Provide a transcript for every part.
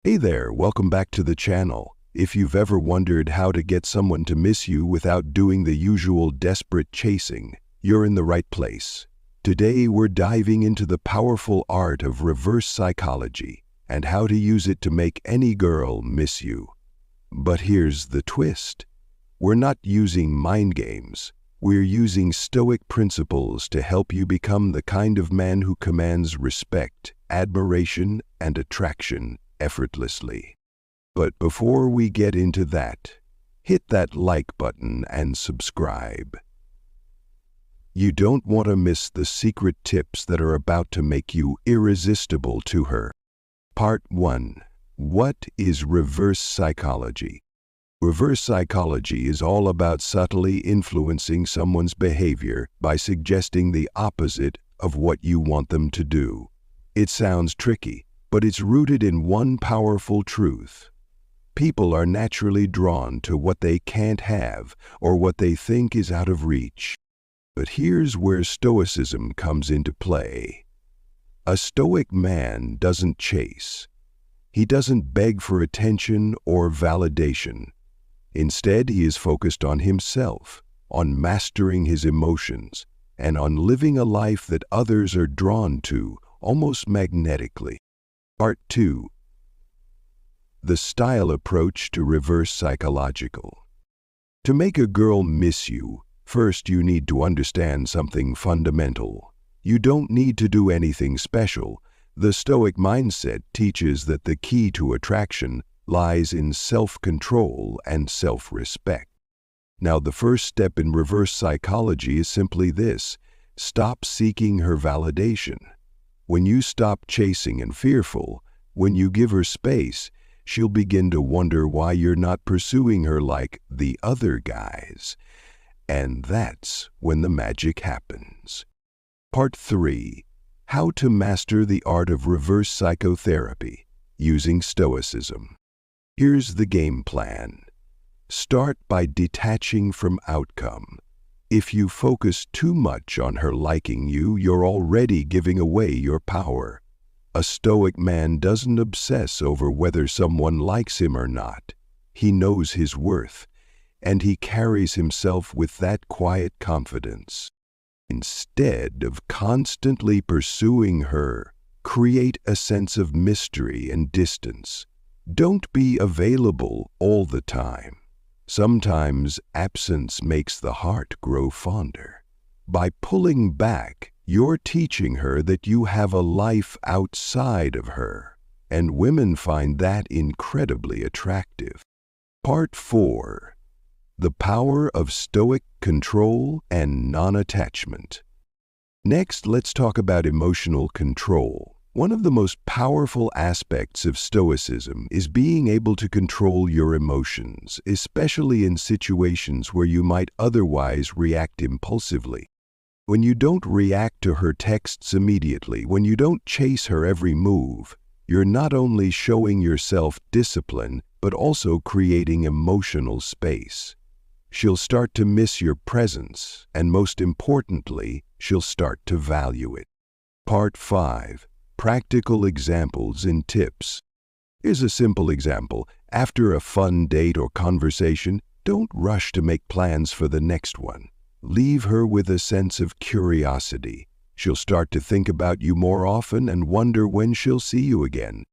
Hey there, welcome back to the channel. If you've ever wondered how to get someone to miss you without doing the usual desperate chasing, you're in the right place. Today we're diving into the powerful art of reverse psychology and how to use it to make any girl miss you. But here's the twist. We're not using mind games. We're using Stoic principles to help you become the kind of man who commands respect, admiration, and attraction effortlessly. But before we get into that, hit that like button and subscribe. You don't want to miss the secret tips that are about to make you irresistible to her. Part 1. What is reverse psychology? Reverse psychology is all about subtly influencing someone's behavior by suggesting the opposite of what you want them to do. It sounds tricky, but it's rooted in one powerful truth. People are naturally drawn to what they can't have or what they think is out of reach. But here's where Stoicism comes into play. A Stoic man doesn't chase. He doesn't beg for attention or validation. Instead, he is focused on himself, on mastering his emotions, and on living a life that others are drawn to almost magnetically. Part 2. The style approach to reverse psychological. To make a girl miss you, first you need to understand something fundamental. You don't need to do anything special. The Stoic mindset teaches that the key to attraction lies in self-control and self-respect. Now, the first step in reverse psychology is simply this: stop seeking her validation. When you stop chasing and fearful, when you give her space, she'll begin to wonder why you're not pursuing her like the other guys. And that's when the magic happens. Part 3. How to master the art of reverse psychotherapy using Stoicism. Here's the game plan. Start by detaching from outcome. If you focus too much on her liking you, you're already giving away your power. A Stoic man doesn't obsess over whether someone likes him or not. He knows his worth, and he carries himself with that quiet confidence. Instead of constantly pursuing her, create a sense of mystery and distance. Don't be available all the time. Sometimes absence makes the heart grow fonder. By pulling back, you're teaching her that you have a life outside of her, and women find that incredibly attractive. Part 4. The power of Stoic control and non-attachment. Next, let's talk about emotional control. One of the most powerful aspects of Stoicism is being able to control your emotions, especially in situations where you might otherwise react impulsively. When you don't react to her texts immediately, when you don't chase her every move, you're not only showing yourself discipline, but also creating emotional space. She'll start to miss your presence, and most importantly, she'll start to value it. Part 5. Practical examples and tips. Here's a simple example. After a fun date or conversation, don't rush to make plans for the next one. Leave her with a sense of curiosity. She'll start to think about you more often and wonder when she'll see you again.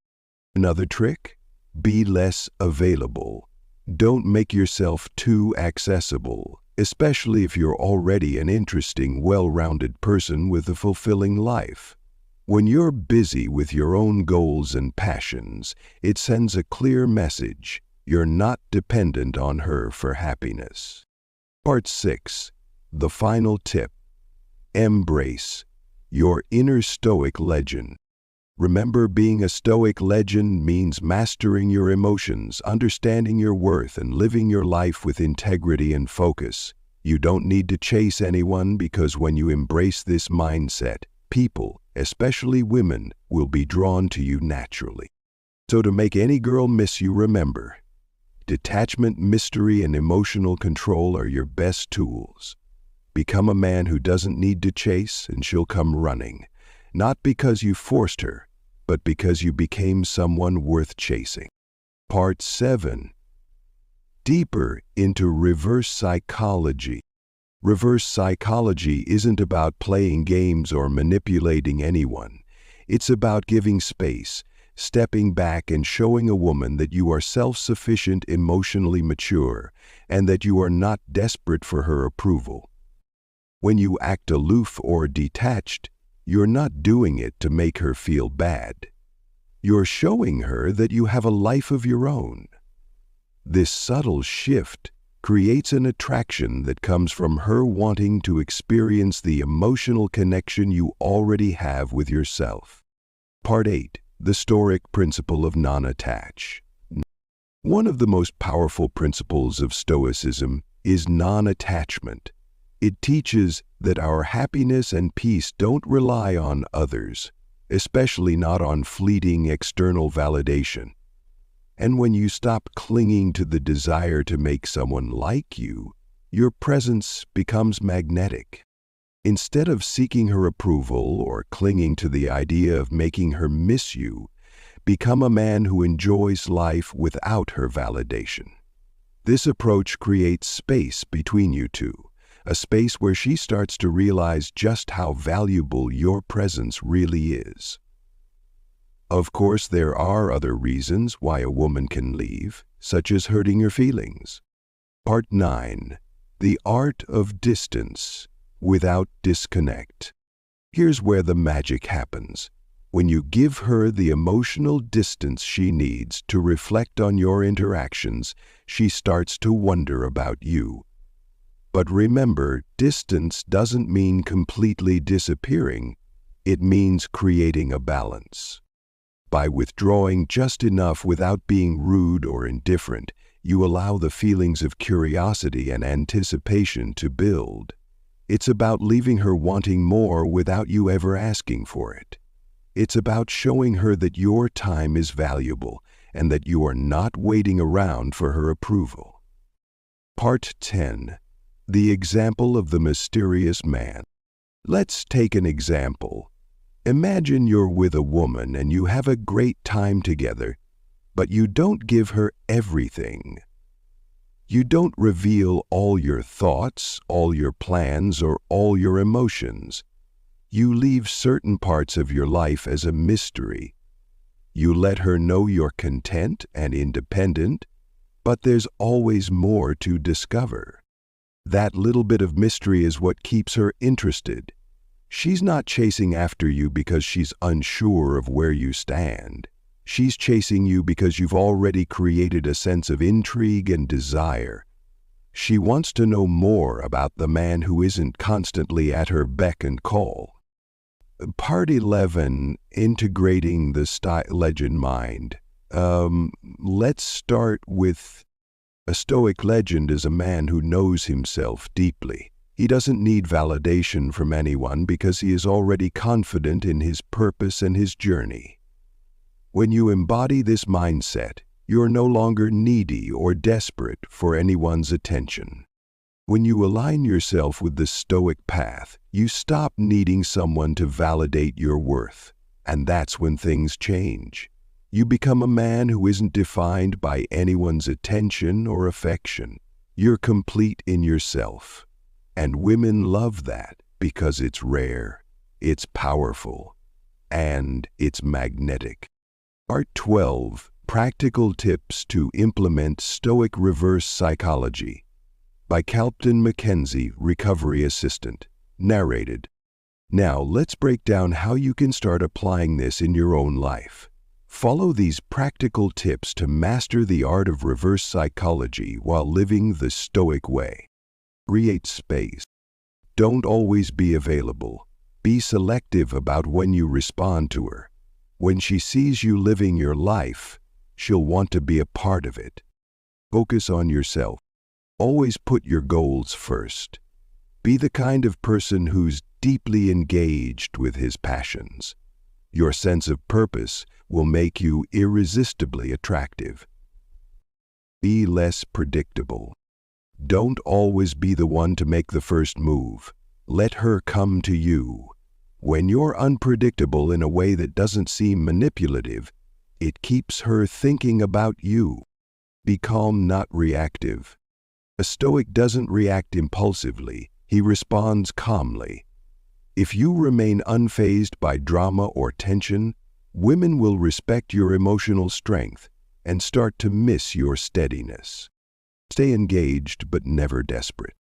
Another trick? Be less available. Don't make yourself too accessible, especially if you're already an interesting, well-rounded person with a fulfilling life. When you're busy with your own goals and passions, it sends a clear message. You're not dependent on her for happiness. Part 6. The final tip. Embrace your inner Stoic legend. Remember, being a Stoic legend means mastering your emotions, understanding your worth, and living your life with integrity and focus. You don't need to chase anyone, because when you embrace this mindset, people, especially women, will be drawn to you naturally. So to make any girl miss you, remember, detachment, mystery, and emotional control are your best tools. Become a man who doesn't need to chase, and she'll come running. Not because you forced her, but because you became someone worth chasing. Part 7. Deeper into reverse psychology. Reverse psychology isn't about playing games or manipulating anyone. It's about giving space, stepping back and showing a woman that you are self-sufficient, emotionally mature, and that you are not desperate for her approval. When you act aloof or detached, you're not doing it to make her feel bad. You're showing her that you have a life of your own. This subtle shift creates an attraction that comes from her wanting to experience the emotional connection you already have with yourself. Part 8. The Stoic Principle of Non-Attach. One of the most powerful principles of Stoicism is non-attachment. It teaches that our happiness and peace don't rely on others, especially not on fleeting external validation. And when you stop clinging to the desire to make someone like you, your presence becomes magnetic. Instead of seeking her approval or clinging to the idea of making her miss you, become a man who enjoys life without her validation. This approach creates space between you two, a space where she starts to realize just how valuable your presence really is. Of course, there are other reasons why a woman can leave, such as hurting your feelings. Part 9. The Art of Distance without disconnect. Here's where the magic happens. When you give her the emotional distance she needs to reflect on your interactions, she starts to wonder about you. But remember, distance doesn't mean completely disappearing. It means creating a balance. By withdrawing just enough without being rude or indifferent, you allow the feelings of curiosity and anticipation to build. It's about leaving her wanting more without you ever asking for it. It's about showing her that your time is valuable and that you are not waiting around for her approval. Part 10. The Example of the Mysterious Man. Let's take an example. Imagine you're with a woman and you have a great time together, but you don't give her everything. You don't reveal all your thoughts, all your plans, or all your emotions. You leave certain parts of your life as a mystery. You let her know you're content and independent, but there's always more to discover. That little bit of mystery is what keeps her interested. She's not chasing after you because she's unsure of where you stand. She's chasing you because you've already created a sense of intrigue and desire. She wants to know more about the man who isn't constantly at her beck and call. Part 11, Integrating the Legend Mind. Let's start with a Stoic legend is a man who knows himself deeply. He doesn't need validation from anyone because he is already confident in his purpose and his journey. When you embody this mindset, you're no longer needy or desperate for anyone's attention. When you align yourself with the Stoic path, you stop needing someone to validate your worth, and that's when things change. You become a man who isn't defined by anyone's attention or affection. You're complete in yourself. And women love that because it's rare, it's powerful, and it's magnetic. Part 12. Practical Tips to Implement Stoic Reverse Psychology by Captain Mackenzie, Recovery Assistant. Narrated. Now let's break down how you can start applying this in your own life. Follow these practical tips to master the art of reverse psychology while living the Stoic way. Create space. Don't always be available. Be selective about when you respond to her. When she sees you living your life, she'll want to be a part of it. Focus on yourself. Always put your goals first. Be the kind of person who's deeply engaged with his passions. Your sense of purpose will make you irresistibly attractive. Be less predictable. Don't always be the one to make the first move. Let her come to you. When you're unpredictable in a way that doesn't seem manipulative, it keeps her thinking about you. Be calm, not reactive. A Stoic doesn't react impulsively, he responds calmly. If you remain unfazed by drama or tension, women will respect your emotional strength and start to miss your steadiness. Stay engaged but never desperate.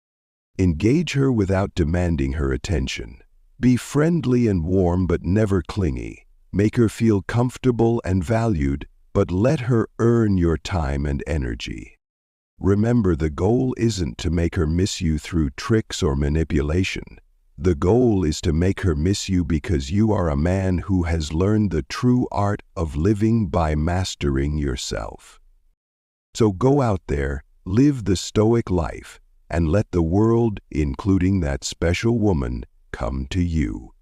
Engage her without demanding her attention. Be friendly and warm but never clingy. Make her feel comfortable and valued, but let her earn your time and energy. Remember, the goal isn't to make her miss you through tricks or manipulation. The goal is to make her miss you because you are a man who has learned the true art of living by mastering yourself. So go out there, live the Stoic life, and let the world, including that special woman, come to you.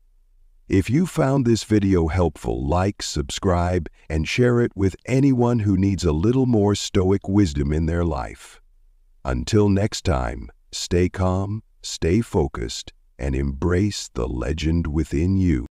If you found this video helpful, like, subscribe, and share it with anyone who needs a little more Stoic wisdom in their life. Until next time, stay calm, stay focused, and embrace the legend within you.